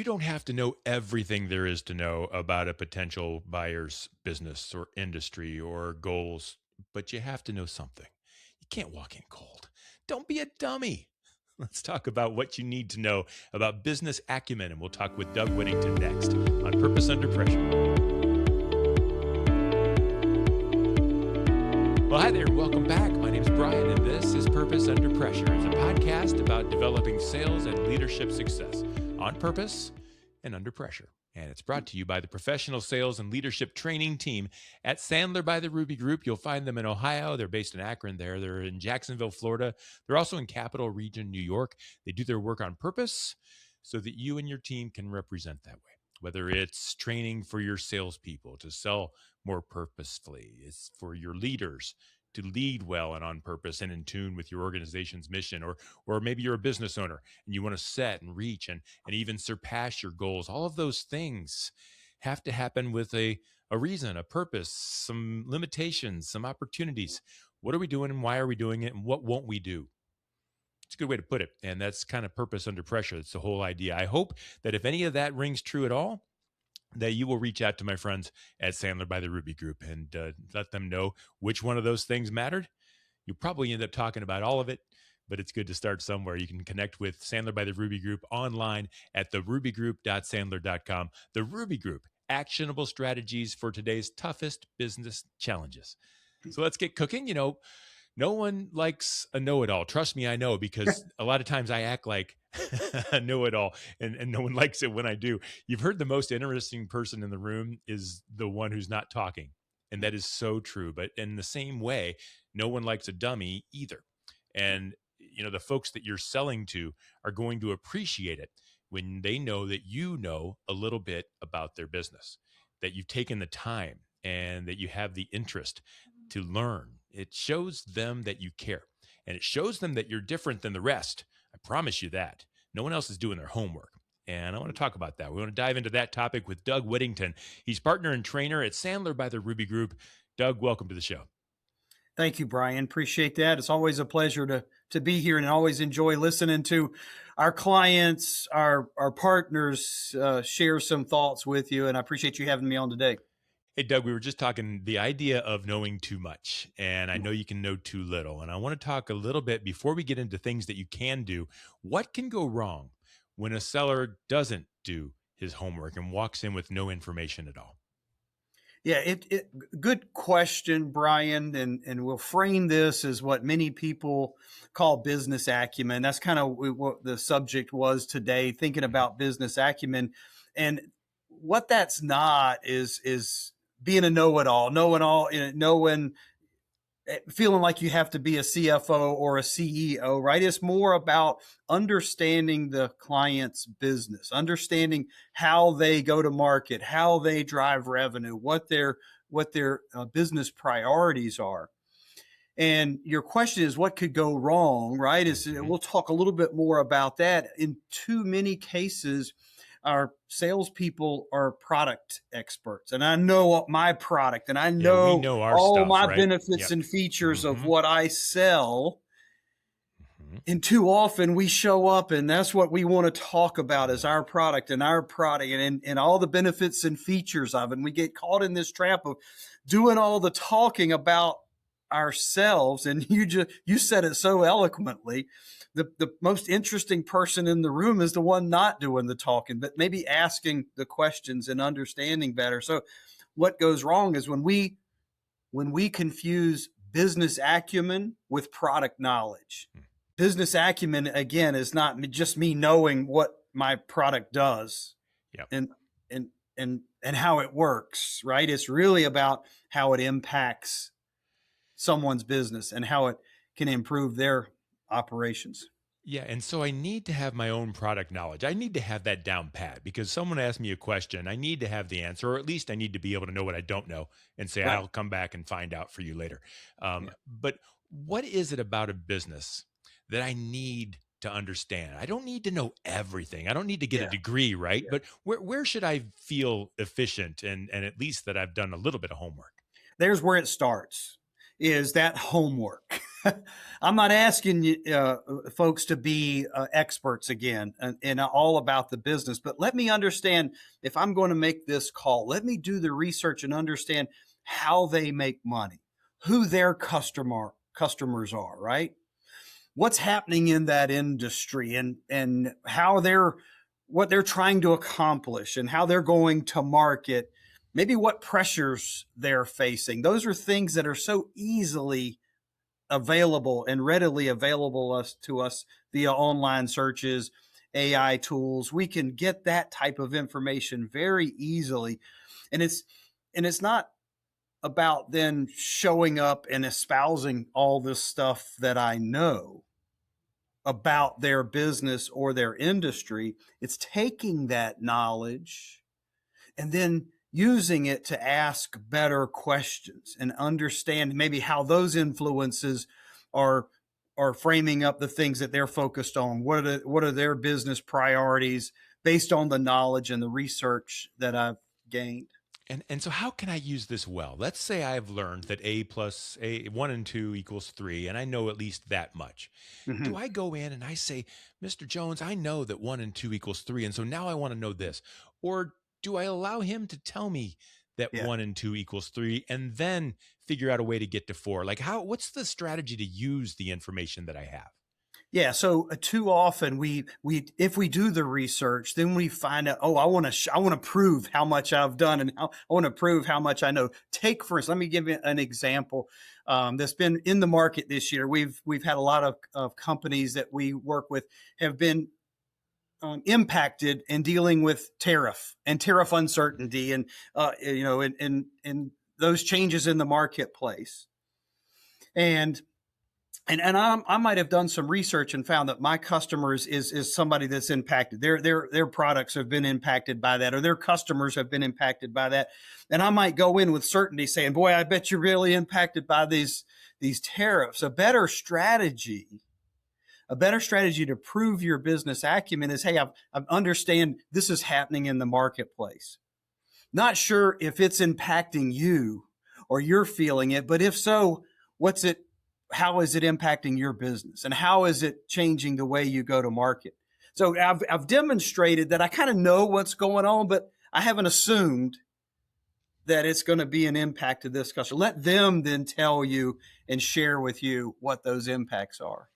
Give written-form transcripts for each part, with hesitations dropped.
You don't have to know everything there is to know about a potential buyer's business or industry or goals, but you have to know something. You can't walk in cold. Don't be a dummy. Let's talk about what you need to know about business acumen, and we'll talk with Doug Whittington next on Purpose Under Pressure. Well, hi there, and welcome back. My name is Bryan, and this is Purpose Under Pressure. It's a podcast about developing sales and leadership success on purpose and under pressure. And it's brought to you by the professional sales and leadership training team at Sandler by the Ruby Group. You'll find them in Ohio. They're based in Akron there. They're in Jacksonville, Florida. They're also in Capital Region, New York. They do their work on purpose so that you and your team can represent that way. Whether it's training for your salespeople to sell more purposefully, it's for your leaders to lead well and on purpose and in tune with your organization's mission, or maybe you're a business owner and you want to set and reach and even surpass your goals. All of those things have to happen with a reason, a purpose, some limitations, some opportunities. What are we doing and why are we doing it, and what won't we do? It's a good way to put it. And that's kind of purpose under pressure. That's the whole idea. I hope that if any of that rings true at all, that you will reach out to my friends at Sandler by the Ruby Group and let them know which one of those things mattered. You'll probably end up talking about all of it, but it's good to start somewhere. You can connect with Sandler by the Ruby Group online at therubygroup.sandler.com. The Ruby Group, actionable strategies for today's toughest business challenges. So let's get cooking. You know, no one likes a know-it-all. Trust me, I know, because a lot of times I act like a know-it-all, and no one likes it when I do. You've heard the most interesting person in the room is the one who's not talking, and that is so true. But in the same way, no one likes a dummy either. And you know, the folks that you're selling to are going to appreciate it when they know that you know a little bit about their business, that you've taken the time and that you have the interest to learn. It shows them that you care, and it shows them that you're different than the rest. I promise you that. No one else is doing their homework. And I want to talk about that. We want to dive into that topic with Doug Whittington. He's partner and trainer at Sandler by the Ruby Group. Doug, welcome to the show. Thank you, Bryan. Appreciate that. It's always a pleasure to be here, and always enjoy listening to our clients, our partners share some thoughts with you. And I appreciate you having me on today. Hey, Doug, we were just talking the idea of knowing too much, and I know you can know too little. And I want to talk a little bit before we get into things that you can do. What can go wrong when a seller doesn't do his homework and walks in with no information at all? Yeah, good question, Bryan. And we'll frame this as what many people call business acumen. That's kind of what the subject was today, thinking about business acumen. And what that's not is being a know-it-all, feeling like you have to be a CFO or a CEO, right? It's more about understanding the client's business, understanding how they go to market, how they drive revenue, what their business priorities are. And your question is, what could go wrong, right? We'll talk a little bit more about that. In too many cases, our salespeople are product experts, and I know my product, and I know, we know our all stuff, my right? benefits and features of what I sell. And too often we show up, and that's what we want to talk about is our product and all the benefits and features of it. And we get caught in this trap of doing all the talking about ourselves. And you said it so eloquently. The most interesting person in the room is the one not doing the talking, but maybe asking the questions and understanding better. So what goes wrong is when we confuse business acumen with product knowledge. Business acumen, again, is not just me knowing what my product does and how it works, right? It's really about how it impacts someone's business and how it can improve their operations. Yeah. And so I need to have my own product knowledge. I need to have that down pat, because someone asked me a question. I need to have the answer, or at least I need to be able to know what I don't know and say, right, I'll come back and find out for you later. But what is it about a business that I need to understand? I don't need to know everything. I don't need to get a degree, right? But where should I feel efficient and at least that I've done a little bit of homework? There's where it starts, is that homework. I'm not asking you, folks to be experts again and all about the business, but let me understand if I'm going to make this call, let me do the research and understand how they make money, who their customers are, right? What's happening in that industry and how what they're trying to accomplish and how they're going to market, maybe what pressures they're facing. Those are things that are so easily available and readily available to us via online searches, AI tools. We can get that type of information very easily. And it's not about then showing up and espousing all this stuff that I know about their business or their industry. It's taking that knowledge and then using it to ask better questions and understand maybe how those influences are framing up the things that they're focused on. What are their business priorities based on the knowledge and the research that I've gained? And so how can I use this well? Let's say I've learned that A plus A, 1 and 2 equals 3, and I know at least that much. Mm-hmm. Do I go in and I say, Mr. Jones, I know that 1 and 2 equals 3, and so now I want to know this? Or do I allow him to tell me that 1 and 2 equals 3 and then figure out a way to get to 4? Like what's the strategy to use the information that I have? Yeah. So too often if we do the research, then we find out, oh, I want to prove how much I've done and I want to prove how much I know. Take for instance, let me give you an example that's been in the market this year. We've had a lot of companies that we work with have been impacted in dealing with tariff uncertainty and and those changes in the marketplace. And I might have done some research and found that my customers is somebody that's impacted. Their products have been impacted by that, or their customers have been impacted by that. And I might go in with certainty saying, boy, I bet you're really impacted by these tariffs. A better strategy to prove your business acumen is, hey, I understand this is happening in the marketplace. Not sure if it's impacting you or you're feeling it, but if so, how is it impacting your business and how is it changing the way you go to market? So I've demonstrated that I kind of know what's going on, but I haven't assumed that it's going to be an impact to this customer. Let them then tell you and share with you what those impacts are.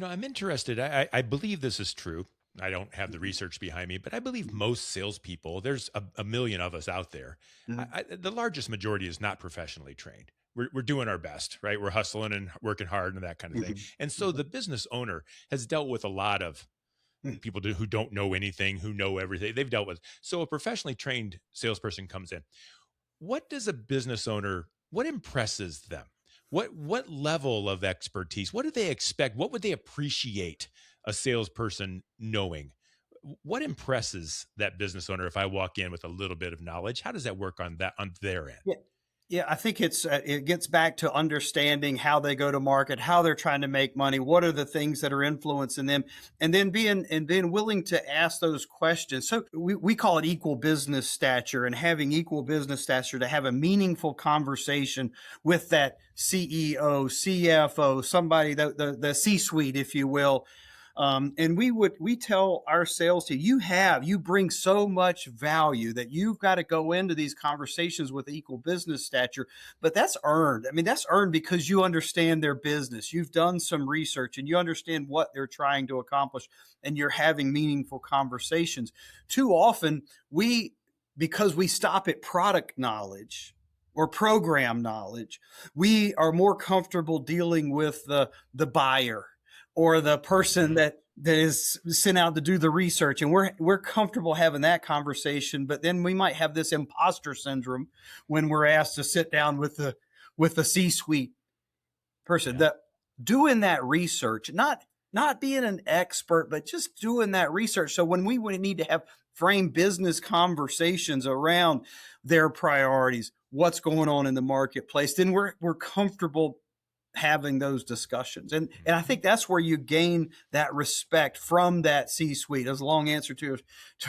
I'm interested. I believe this is true. I don't have the research behind me, but I believe most salespeople, there's a million of us out there. Mm-hmm. The largest majority is not professionally trained. We're doing our best, right? We're hustling and working hard and that kind of thing. And so the business owner has dealt with a lot of people who don't know anything, who know everything. They've dealt with. So a professionally trained salesperson comes in. What does a business owner, what impresses them? What level of expertise? What do they expect? What would they appreciate a salesperson knowing? What impresses that business owner if I walk in with a little bit of knowledge? How does that work on their end? Yeah, I think it gets back to understanding how they go to market, how they're trying to make money, what are the things that are influencing them, and then being willing to ask those questions. So we call it equal business stature, and having equal business stature to have a meaningful conversation with that CEO, CFO, somebody, the C-suite, if you will. And we tell our sales team, you bring so much value that you've got to go into these conversations with equal business stature, but that's earned. I mean, that's earned because you understand their business. You've done some research and you understand what they're trying to accomplish and you're having meaningful conversations. Too often because we stop at product knowledge or program knowledge, we are more comfortable dealing with the buyer or the person that is sent out to do the research. And we're comfortable having that conversation, but then we might have this imposter syndrome when we're asked to sit down with the C-suite person. That doing that research, not being an expert, but just doing that research. So when we would need to have frame business conversations around their priorities, what's going on in the marketplace, then we're comfortable having those discussions. And I think that's where you gain that respect from that C-suite. As a long answer to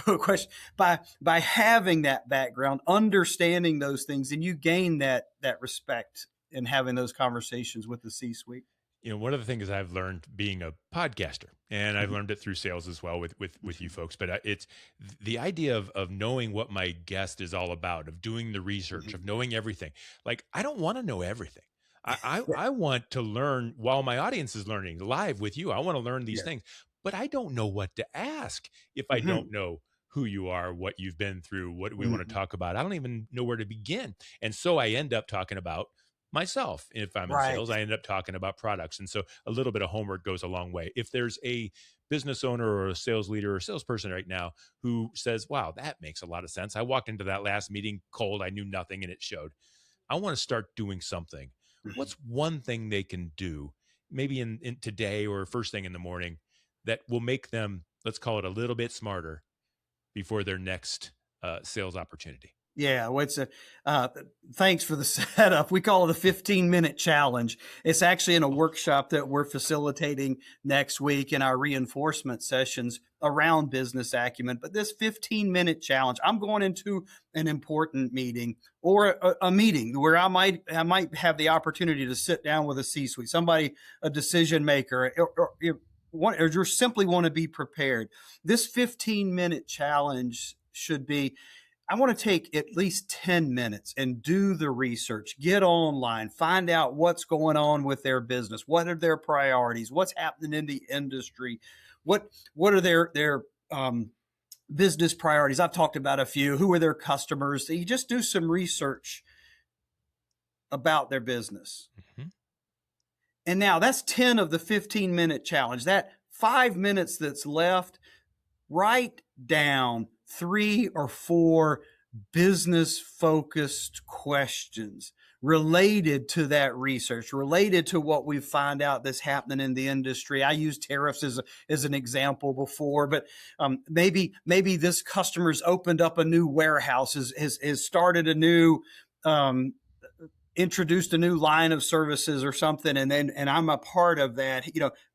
a question, by having that background, understanding those things, and you gain that respect in having those conversations with the C-suite. one of the things I've learned being a podcaster, and I've learned it through sales as well with you folks, but it's the idea of knowing what my guest is all about, of doing the research, of knowing everything. Like, I don't want to know everything. I want to learn while my audience is learning live with you. I want to learn these things, but I don't know what to ask if I don't know who you are, what you've been through, what we want to talk about. I don't even know where to begin. And so I end up talking about myself. If I'm in sales, I end up talking about products. And so a little bit of homework goes a long way. If there's a business owner or a sales leader or salesperson right now who says, wow, that makes a lot of sense. I walked into that last meeting cold. I knew nothing and it showed. I want to start doing something. What's one thing they can do maybe in today or first thing in the morning that will make them, let's call it, a little bit smarter before their next sales opportunity? Yeah, well, thanks for the setup. We call it a 15-minute challenge. It's actually in a workshop that we're facilitating next week in our reinforcement sessions around business acumen. But this 15-minute challenge, I'm going into an important meeting or a meeting where I might have the opportunity to sit down with a C-suite, somebody, a decision maker, or just simply want to be prepared. This 15-minute challenge should be, I want to take at least 10 minutes and do the research, get online, find out what's going on with their business. What are their priorities? What's happening in the industry? What are their business priorities? I've talked about a few. Who are their customers? You just do some research about their business. And now that's 10 of the 15-minute challenge. That 5 minutes that's left, write down 3 or 4 business-focused questions related to that research, related to what we find out that's happening in the industry. I used tariffs as an example before, but maybe this customer's opened up a new warehouse, has started a new, introduced a new line of services or something, and I'm a part of that.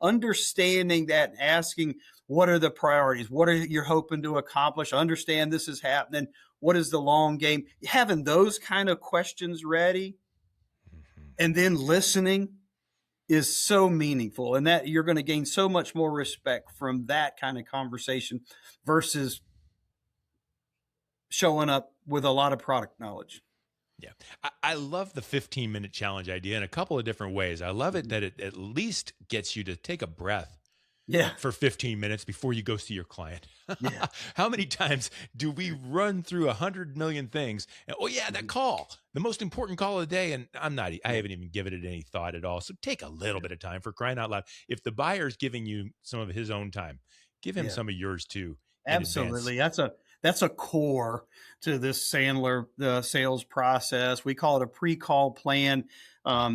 Understanding that, asking, what are the priorities? What are you hoping to accomplish? Understand this is happening. What is the long game? Having those kind of questions ready and then listening is so meaningful, and that you're going to gain so much more respect from that kind of conversation versus showing up with a lot of product knowledge. Yeah. I love the 15-minute challenge idea in a couple of different ways. I love it that it at least gets you to take a breath for 15 minutes before you go see your client. How many times do we run through 100 million things? And, that call, the most important call of the day. And I haven't even given it any thought at all. So take a little bit of time, for crying out loud. If the buyer's giving you some of his own time, give him some of yours too. Absolutely. That's a core to this Sandler sales process. We call it a pre-call plan.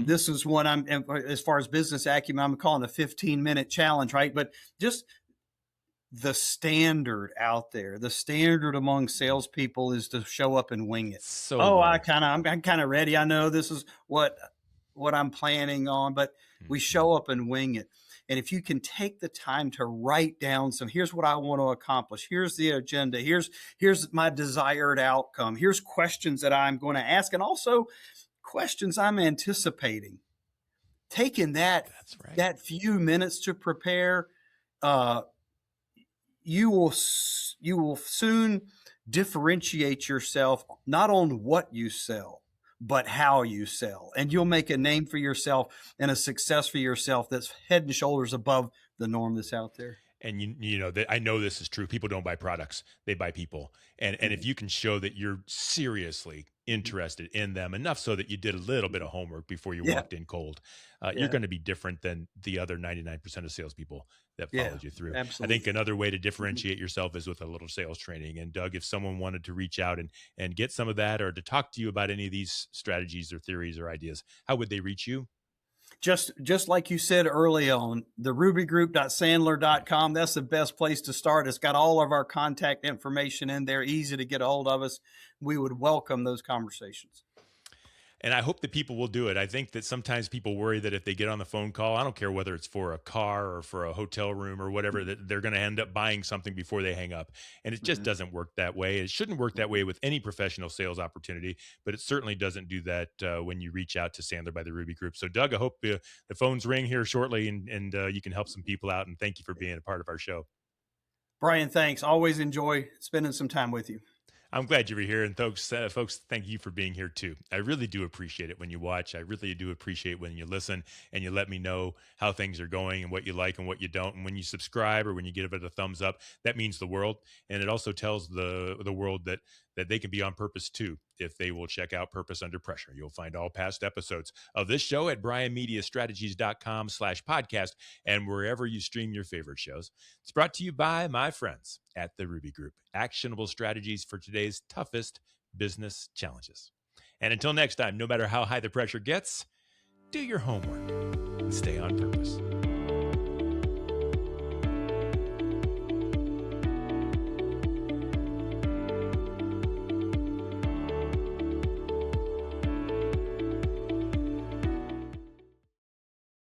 This is what as far as business acumen, I'm calling a 15-minute challenge, right? But just the standard out there, the standard among salespeople is to show up and wing it. I'm kind of ready. I know this is what I'm planning on, but we show up and wing it. And if you can take the time to write down here's what I want to accomplish. Here's the agenda. Here's my desired outcome. Here's questions that I'm going to ask, and also questions I'm anticipating. Taking that few minutes to prepare, you will soon differentiate yourself not on what you sell, but how you sell. And you'll make a name for yourself and a success for yourself that's head and shoulders above the norm that's out there. And I know this is true. People don't buy products; they buy people. And if you can show that you're seriously interested in them enough, so that you did a little bit of homework before you walked in cold, you're going to be different than the other 99% of salespeople that followed you through. Absolutely. I think another way to differentiate yourself is with a little sales training. And Doug, if someone wanted to reach out and get some of that, or to talk to you about any of these strategies or theories or ideas, how would they reach you? Just like you said early on, the rubygroup.sandler.com, that's the best place to start. It's got all of our contact information in there, easy to get a hold of us. We would welcome those conversations. And I hope that people will do it. I think that sometimes people worry that if they get on the phone call, I don't care whether it's for a car or for a hotel room or whatever, that they're going to end up buying something before they hang up. And it just doesn't work that way. It shouldn't work that way with any professional sales opportunity, but it certainly doesn't do that when you reach out to Sandler by the Ruby Group. So, Doug, I hope the phones ring here shortly and you can help some people out. And thank you for being a part of our show. Bryan, thanks. Always enjoy spending some time with you. I'm glad you were here. And folks, thank you for being here too. I really do appreciate it when you watch. I really do appreciate when you listen and you let me know how things are going and what you like and what you don't. And when you subscribe or when you give it a thumbs up, that means the world. And it also tells the world that they can be on purpose too if they will check out Purpose Under Pressure. You'll find all past episodes of this show at bryanmediastrategies.com/podcast and wherever you stream your favorite shows. It's brought to you by my friends at the Ruby Group. Actionable strategies for today's toughest business challenges. And until next time, no matter how high the pressure gets, do your homework and stay on purpose.